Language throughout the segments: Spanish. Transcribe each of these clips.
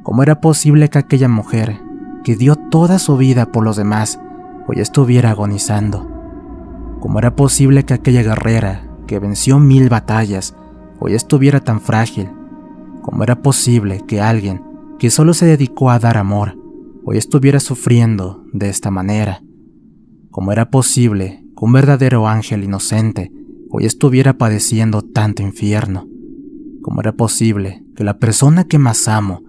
¿Cómo era posible que aquella mujer, que dio toda su vida por los demás, hoy estuviera agonizando? ¿Cómo era posible que aquella guerrera, que venció 1000 batallas, hoy estuviera tan frágil? ¿Cómo era posible que alguien que solo se dedicó a dar amor, hoy estuviera sufriendo de esta manera? ¿Cómo era posible que un verdadero ángel inocente hoy estuviera padeciendo tanto infierno? ¿Cómo era posible que la persona que más amo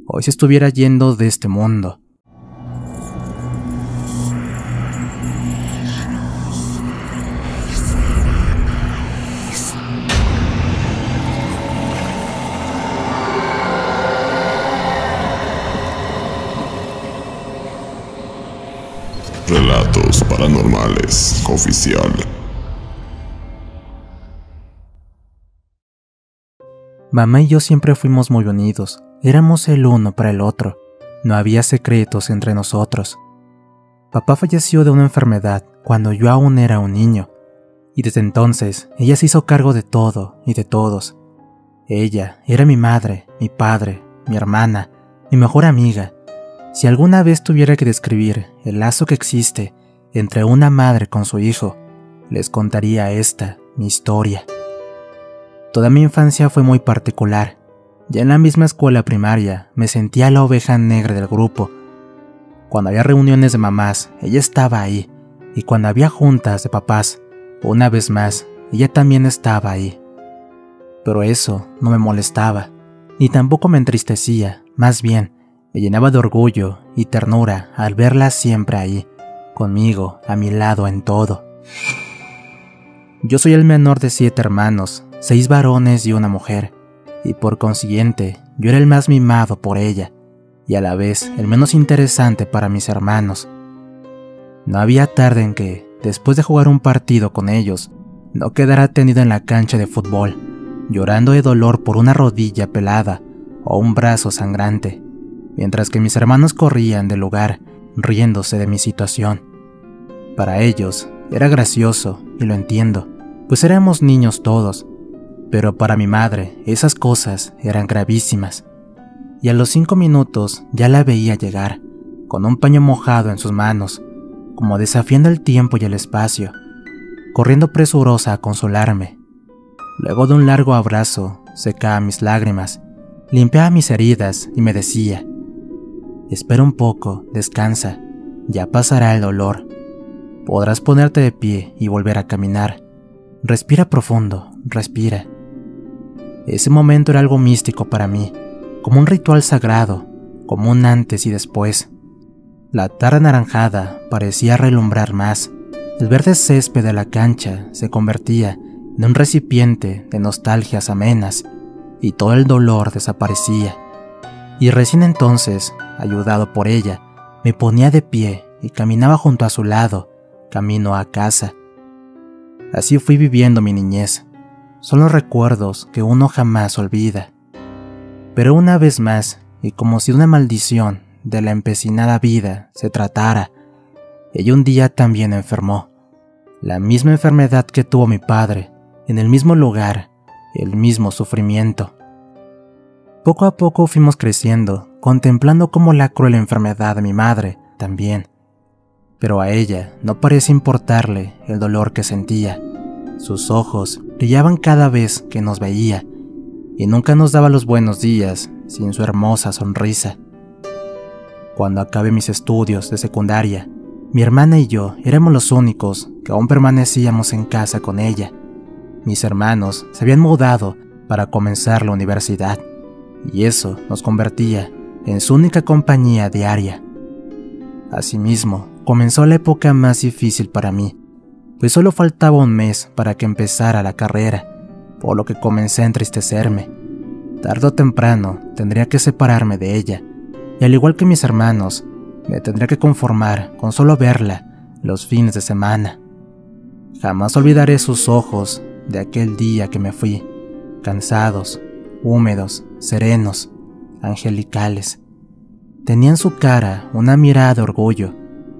hoy se estuviera yendo de este mundo? Relatos Paranormales Oficial. Mamá y yo siempre fuimos muy unidos, éramos el uno para el otro, no había secretos entre nosotros. Papá falleció de una enfermedad cuando yo aún era un niño, y desde entonces ella se hizo cargo de todo y de todos. Ella era mi madre, mi padre, mi hermana, mi mejor amiga. Si alguna vez tuviera que describir el lazo que existe entre una madre con su hijo, les contaría esta, mi historia. Toda mi infancia fue muy particular. Ya en la misma escuela primaria me sentía la oveja negra del grupo. Cuando había reuniones de mamás, ella estaba ahí, y cuando había juntas de papás, una vez más, ella también estaba ahí. Pero eso no me molestaba, ni tampoco me entristecía, más bien, me llenaba de orgullo y ternura al verla siempre ahí, conmigo, a mi lado en todo. Yo soy el menor de 7 hermanos, 6 varones y una mujer, y por consiguiente, yo era el más mimado por ella, y a la vez el menos interesante para mis hermanos. No había tarde en que, después de jugar un partido con ellos, no quedara tendido en la cancha de fútbol, llorando de dolor por una rodilla pelada o un brazo sangrante, mientras que mis hermanos corrían del lugar, riéndose de mi situación. Para ellos era gracioso, y lo entiendo, pues éramos niños todos, pero para mi madre esas cosas eran gravísimas. Y a los 5 minutos ya la veía llegar, con un paño mojado en sus manos, como desafiando el tiempo y el espacio, corriendo presurosa a consolarme. Luego de un largo abrazo, secaba mis lágrimas, limpiaba mis heridas y me decía: espera un poco, descansa, ya pasará el dolor. Podrás ponerte de pie y volver a caminar. Respira profundo, respira. Ese momento era algo místico para mí, como un ritual sagrado, como un antes y después. La tarde anaranjada parecía relumbrar más, el verde césped de la cancha se convertía en un recipiente de nostalgias amenas, y todo el dolor desaparecía. Y recién entonces, ayudado por ella, me ponía de pie y caminaba junto a su lado, camino a casa. Así fui viviendo mi niñez. Son los recuerdos que uno jamás olvida. Pero una vez más, y como si una maldición de la empecinada vida se tratara, ella un día también enfermó. La misma enfermedad que tuvo mi padre, en el mismo lugar, el mismo sufrimiento. Poco a poco fuimos creciendo, contemplando cómo la cruel enfermedad de mi madre también. Pero a ella no parecía importarle el dolor que sentía. Sus ojos brillaban cada vez que nos veía, y nunca nos daba los buenos días sin su hermosa sonrisa. Cuando acabé mis estudios de secundaria, mi hermana y yo éramos los únicos que aún permanecíamos en casa con ella. Mis hermanos se habían mudado para comenzar la universidad, y eso nos convertía en su única compañía diaria. Asimismo, comenzó la época más difícil para mí, pues solo faltaba un mes para que empezara la carrera, por lo que comencé a entristecerme. Tarde o temprano tendría que separarme de ella, y al igual que mis hermanos, me tendría que conformar con solo verla los fines de semana. Jamás olvidaré sus ojos de aquel día que me fui, cansados, húmedos, serenos, angelicales. Tenía en su cara una mirada de orgullo,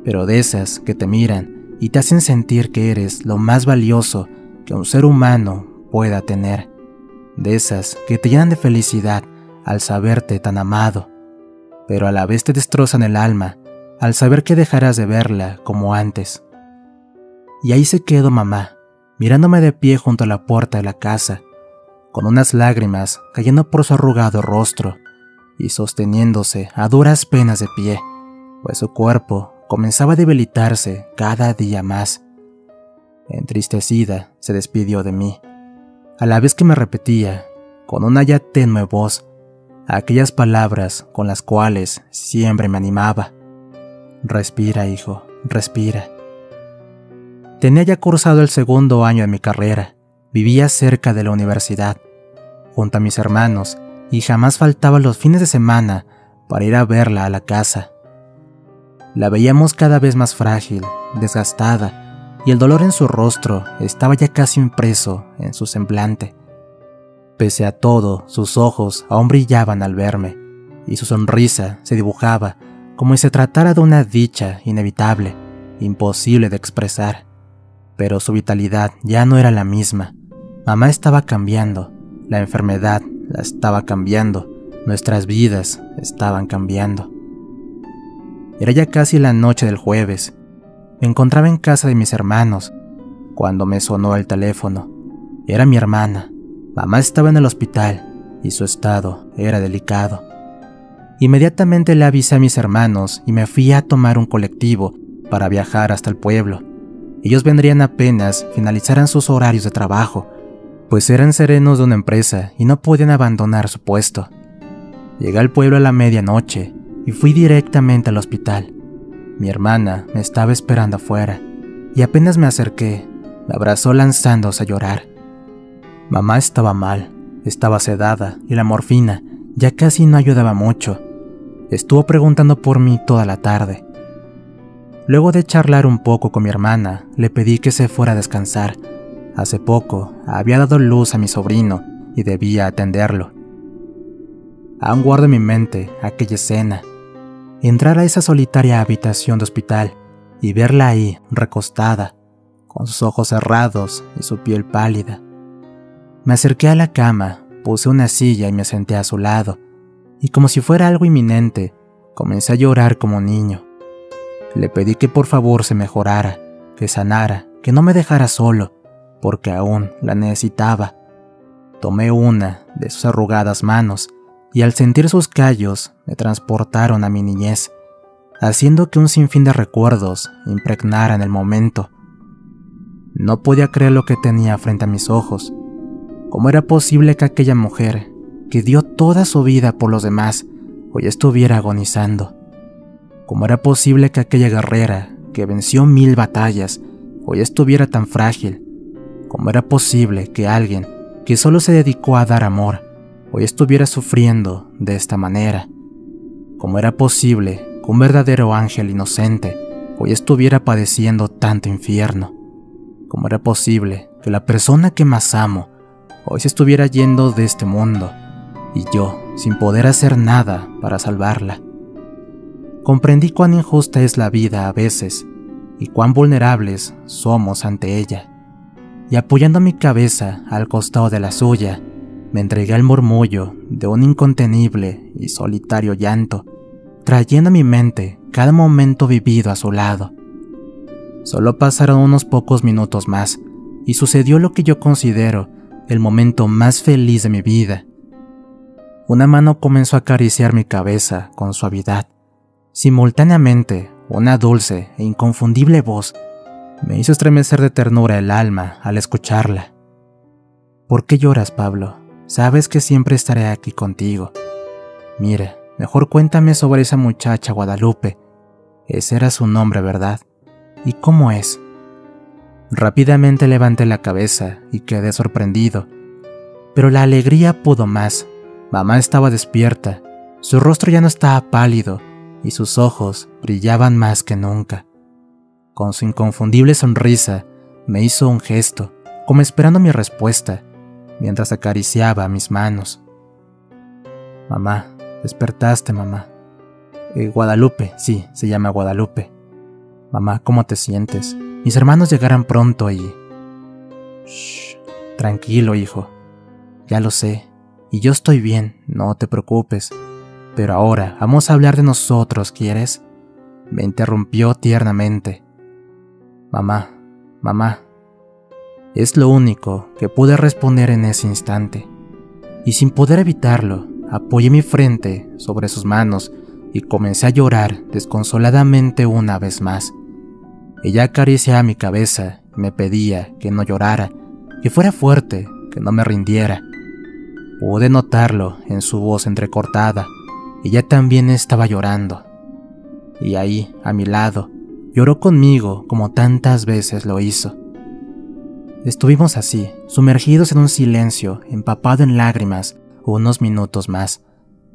pero de esas que te miran y te hacen sentir que eres lo más valioso que un ser humano pueda tener. De esas que te llenan de felicidad al saberte tan amado, pero a la vez te destrozan el alma al saber que dejarás de verla como antes. Y ahí se quedó mamá, mirándome de pie junto a la puerta de la casa, con unas lágrimas cayendo por su arrugado rostro y sosteniéndose a duras penas de pie, pues su cuerpo comenzaba a debilitarse cada día más. Entristecida, se despidió de mí, a la vez que me repetía, con una ya tenue voz, aquellas palabras con las cuales siempre me animaba. Respira, hijo, respira. Tenía ya cursado el 2º año de mi carrera, vivía cerca de la universidad, junto a mis hermanos, y jamás faltaba los fines de semana para ir a verla a la casa. La veíamos cada vez más frágil, desgastada, y el dolor en su rostro estaba ya casi impreso en su semblante. Pese a todo, sus ojos aún brillaban al verme, y su sonrisa se dibujaba como si se tratara de una dicha inevitable, imposible de expresar. Pero su vitalidad ya no era la misma. Mamá estaba cambiando, la enfermedad la estaba cambiando, nuestras vidas estaban cambiando. Era ya casi la noche del jueves. Me encontraba en casa de mis hermanos cuando me sonó el teléfono. Era mi hermana. Mamá estaba en el hospital y su estado era delicado. Inmediatamente le avisé a mis hermanos y me fui a tomar un colectivo para viajar hasta el pueblo. Ellos vendrían apenas finalizaran sus horarios de trabajo, pues eran serenos de una empresa y no podían abandonar su puesto. Llegué al pueblo a la medianoche y fui directamente al hospital. Mi hermana me estaba esperando afuera y apenas me acerqué, me abrazó lanzándose a llorar. Mamá estaba mal, estaba sedada y la morfina ya casi no ayudaba mucho. Estuvo preguntando por mí toda la tarde. Luego de charlar un poco con mi hermana, le pedí que se fuera a descansar. Hace poco había dado luz a mi sobrino y debía atenderlo. Aún guardo en mi mente aquella escena. Entrar a esa solitaria habitación de hospital y verla ahí, recostada, con sus ojos cerrados y su piel pálida. Me acerqué a la cama, puse una silla y me senté a su lado, y como si fuera algo inminente, comencé a llorar como niño. Le pedí que por favor se mejorara, que sanara, que no me dejara solo, porque aún la necesitaba. Tomé una de sus arrugadas manos y al sentir sus callos me transportaron a mi niñez, haciendo que un sinfín de recuerdos impregnaran el momento. No podía creer lo que tenía frente a mis ojos. ¿Cómo era posible que aquella mujer, que dio toda su vida por los demás, hoy estuviera agonizando? ¿Cómo era posible que aquella guerrera, que venció 1000 batallas, hoy estuviera tan frágil? ¿Cómo era posible que alguien que solo se dedicó a dar amor, hoy estuviera sufriendo de esta manera? ¿Cómo era posible que un verdadero ángel inocente hoy estuviera padeciendo tanto infierno? ¿Cómo era posible que la persona que más amo hoy se estuviera yendo de este mundo y yo sin poder hacer nada para salvarla? Comprendí cuán injusta es la vida a veces y cuán vulnerables somos ante ella. Y apoyando mi cabeza al costado de la suya, me entregué al murmullo de un incontenible y solitario llanto, trayendo a mi mente cada momento vivido a su lado. Solo pasaron unos pocos minutos más y sucedió lo que yo considero el momento más feliz de mi vida. Una mano comenzó a acariciar mi cabeza con suavidad. Simultáneamente, una dulce e inconfundible voz me hizo estremecer de ternura el alma al escucharla. ¿Por qué lloras, Pablo? Sabes que siempre estaré aquí contigo. Mira, mejor cuéntame sobre esa muchacha Guadalupe. Ese era su nombre, ¿verdad? ¿Y cómo es? Rápidamente levanté la cabeza y quedé sorprendido. Pero la alegría pudo más. Mamá estaba despierta, su rostro ya no estaba pálido y sus ojos brillaban más que nunca. Con su inconfundible sonrisa, me hizo un gesto, como esperando mi respuesta, mientras acariciaba mis manos. Mamá, despertaste, mamá. Guadalupe, sí, se llama Guadalupe. Mamá, ¿cómo te sientes? Mis hermanos llegarán pronto y... Shh, tranquilo, hijo. Ya lo sé, y yo estoy bien, no te preocupes. Pero ahora vamos a hablar de nosotros, ¿quieres? Me interrumpió tiernamente. Mamá, mamá. Es lo único que pude responder en ese instante. Y sin poder evitarlo, apoyé mi frente sobre sus manos y comencé a llorar desconsoladamente una vez más. Ella acariciaba mi cabeza y me pedía que no llorara, que fuera fuerte, que no me rindiera. Pude notarlo en su voz entrecortada. Ella también estaba llorando. Y ahí, a mi lado, lloró conmigo como tantas veces lo hizo. Estuvimos así, sumergidos en un silencio, empapado en lágrimas, unos minutos más,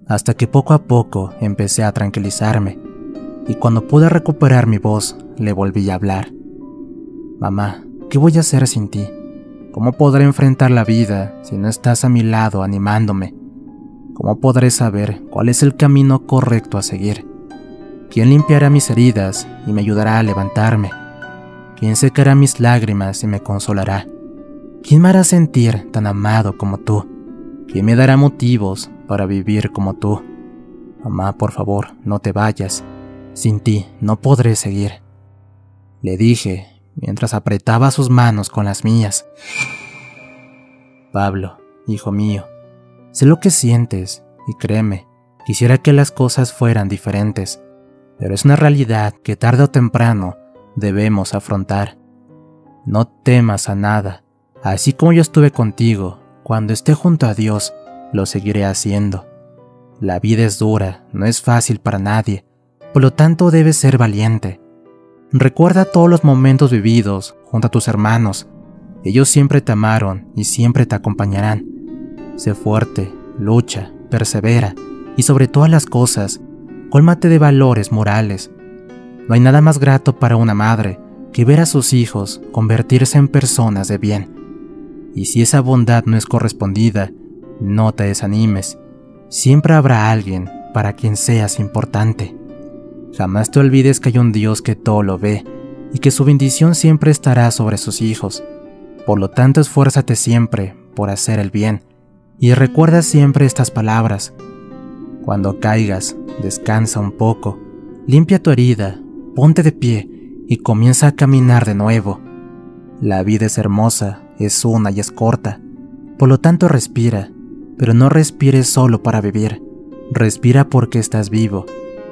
hasta que poco a poco empecé a tranquilizarme, y cuando pude recuperar mi voz, le volví a hablar. Mamá, ¿qué voy a hacer sin ti? ¿Cómo podré enfrentar la vida si no estás a mi lado animándome? ¿Cómo podré saber cuál es el camino correcto a seguir? ¿Quién limpiará mis heridas y me ayudará a levantarme? ¿Quién secará mis lágrimas y me consolará? ¿Quién me hará sentir tan amado como tú? ¿Quién me dará motivos para vivir como tú? Mamá, por favor, no te vayas. Sin ti no podré seguir. Le dije, mientras apretaba sus manos con las mías. Pablo, hijo mío, sé lo que sientes y créeme, quisiera que las cosas fueran diferentes, pero es una realidad que tarde o temprano debemos afrontar. No temas a nada, así como yo estuve contigo, cuando esté junto a Dios, lo seguiré haciendo. La vida es dura, no es fácil para nadie, por lo tanto debes ser valiente. Recuerda todos los momentos vividos junto a tus hermanos. Ellos siempre te amaron y siempre te acompañarán. Sé fuerte, lucha, persevera y sobre todas las cosas, cólmate de valores morales. No hay nada más grato para una madre que ver a sus hijos convertirse en personas de bien. Y si esa bondad no es correspondida, no te desanimes. Siempre habrá alguien para quien seas importante. Jamás te olvides que hay un Dios que todo lo ve y que su bendición siempre estará sobre sus hijos. Por lo tanto, esfuérzate siempre por hacer el bien y recuerda siempre estas palabras. Cuando caigas, descansa un poco, limpia tu herida, ponte de pie y comienza a caminar de nuevo. La vida es hermosa, es una y es corta. Por lo tanto, respira, pero no respires solo para vivir. Respira porque estás vivo,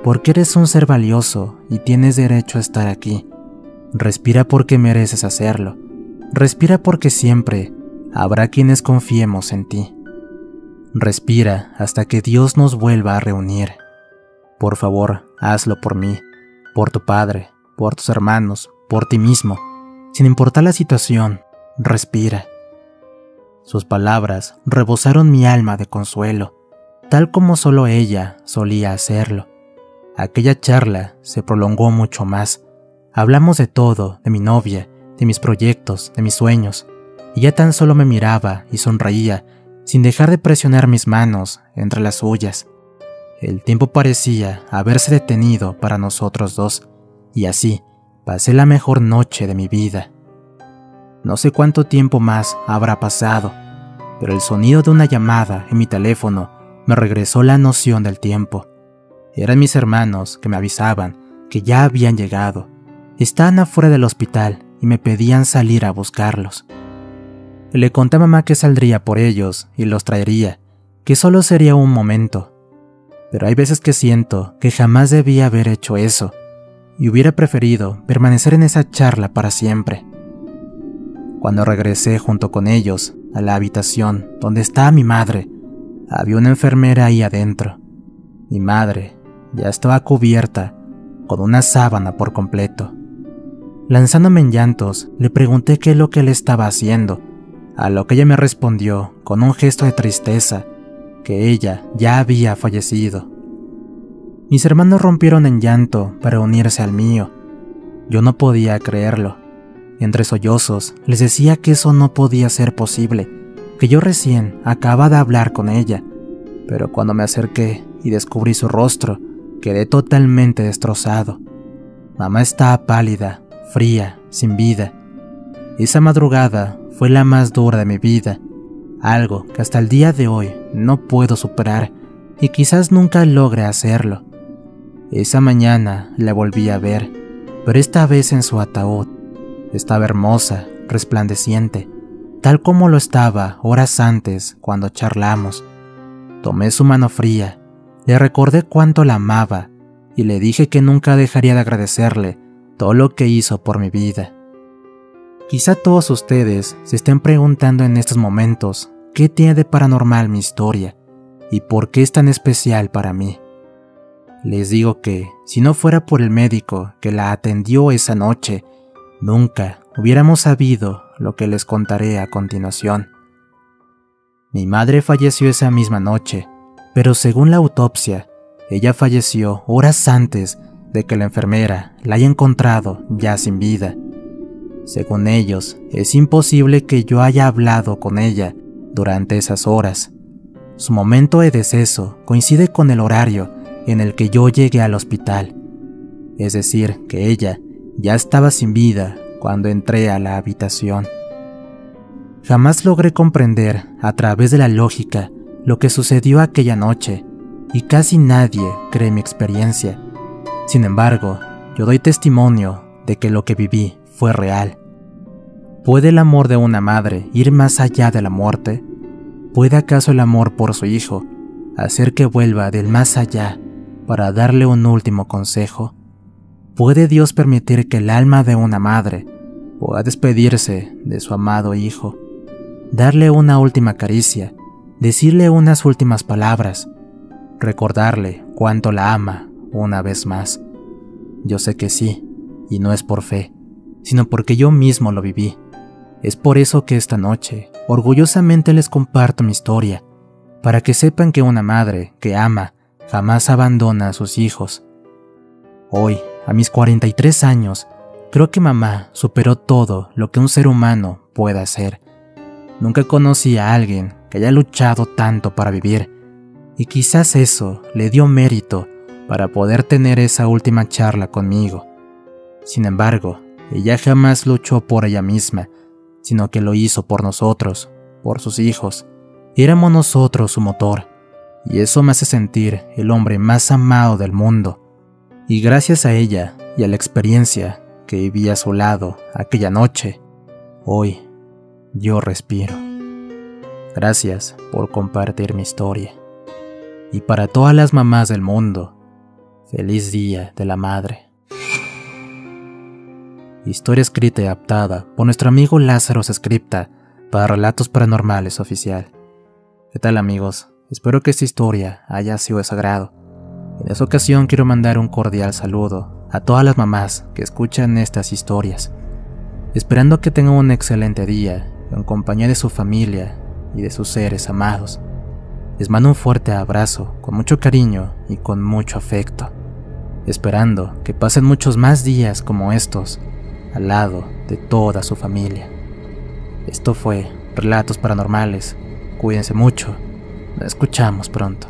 porque eres un ser valioso y tienes derecho a estar aquí. Respira porque mereces hacerlo. Respira porque siempre habrá quienes confiemos en ti. Respira hasta que Dios nos vuelva a reunir. Por favor, hazlo por mí, por tu padre, por tus hermanos, por ti mismo. Sin importar la situación, respira. Sus palabras rebosaron mi alma de consuelo, tal como solo ella solía hacerlo. Aquella charla se prolongó mucho más. Hablamos de todo, de mi novia, de mis proyectos, de mis sueños. Ella tan solo me miraba y sonreía, sin dejar de presionar mis manos entre las suyas. El tiempo parecía haberse detenido para nosotros dos, y así pasé la mejor noche de mi vida. No sé cuánto tiempo más habrá pasado, pero el sonido de una llamada en mi teléfono me regresó la noción del tiempo. Eran mis hermanos que me avisaban que ya habían llegado. Estaban afuera del hospital y me pedían salir a buscarlos. Le conté a mamá que saldría por ellos y los traería, que solo sería un momento. Pero hay veces que siento que jamás debía haber hecho eso, y hubiera preferido permanecer en esa charla para siempre. Cuando regresé junto con ellos a la habitación donde estaba mi madre, había una enfermera ahí adentro. Mi madre ya estaba cubierta con una sábana por completo. Lanzándome en llantos, le pregunté qué es lo que él estaba haciendo, a lo que ella me respondió con un gesto de tristeza, que ella ya había fallecido. Mis hermanos rompieron en llanto para unirse al mío. Yo no podía creerlo. Entre sollozos les decía que eso no podía ser posible, que yo recién acababa de hablar con ella, pero cuando me acerqué y descubrí su rostro, quedé totalmente destrozado. Mamá estaba pálida, fría, sin vida. Esa madrugada fue la más dura de mi vida, algo que hasta el día de hoy no puedo superar y quizás nunca logre hacerlo. Esa mañana la volví a ver, pero esta vez en su ataúd. Estaba hermosa, resplandeciente, tal como lo estaba horas antes cuando charlamos. Tomé su mano fría, le recordé cuánto la amaba y le dije que nunca dejaría de agradecerle todo lo que hizo por mi vida. Quizá todos ustedes se estén preguntando en estos momentos qué tiene de paranormal mi historia y por qué es tan especial para mí. Les digo que, si no fuera por el médico que la atendió esa noche, nunca hubiéramos sabido lo que les contaré a continuación. Mi madre falleció esa misma noche, pero según la autopsia, ella falleció horas antes de que la enfermera la haya encontrado ya sin vida. Según ellos, es imposible que yo haya hablado con ella durante esas horas. Su momento de deceso coincide con el horario en el que yo llegué al hospital, es decir, que ella ya estaba sin vida cuando entré a la habitación. Jamás logré comprender a través de la lógica lo que sucedió aquella noche, y casi nadie cree mi experiencia. Sin embargo, yo doy testimonio de que lo que viví fue real. ¿Puede el amor de una madre ir más allá de la muerte? ¿Puede acaso el amor por su hijo hacer que vuelva del más allá para darle un último consejo? ¿Puede Dios permitir que el alma de una madre pueda despedirse de su amado hijo, darle una última caricia, decirle unas últimas palabras, recordarle cuánto la ama una vez más? Yo sé que sí, y no es por fe, sino porque yo mismo lo viví. Es por eso que esta noche, orgullosamente les comparto mi historia, para que sepan que una madre que ama jamás abandona a sus hijos. Hoy, a mis 43 años, creo que mamá superó todo lo que un ser humano puede hacer. Nunca conocí a alguien que haya luchado tanto para vivir, y quizás eso le dio mérito para poder tener esa última charla conmigo. Sin embargo, ella jamás luchó por ella misma, sino que lo hizo por nosotros, por sus hijos. Éramos nosotros su motor, y eso me hace sentir el hombre más amado del mundo. Y gracias a ella y a la experiencia que viví a su lado aquella noche, hoy yo respiro. Gracias por compartir mi historia. Y para todas las mamás del mundo, feliz Día de la Madre. Historia escrita y adaptada por nuestro amigo Lázaro Scripta para Relatos Paranormales Oficial. ¿Qué tal, amigos? Espero que esta historia haya sido de su agrado. En esta ocasión quiero mandar un cordial saludo a todas las mamás que escuchan estas historias, esperando que tengan un excelente día en compañía de su familia y de sus seres amados. Les mando un fuerte abrazo con mucho cariño y con mucho afecto, esperando que pasen muchos más días como estos al lado de toda su familia. Esto fue Relatos Paranormales. Cuídense mucho. Nos escuchamos pronto.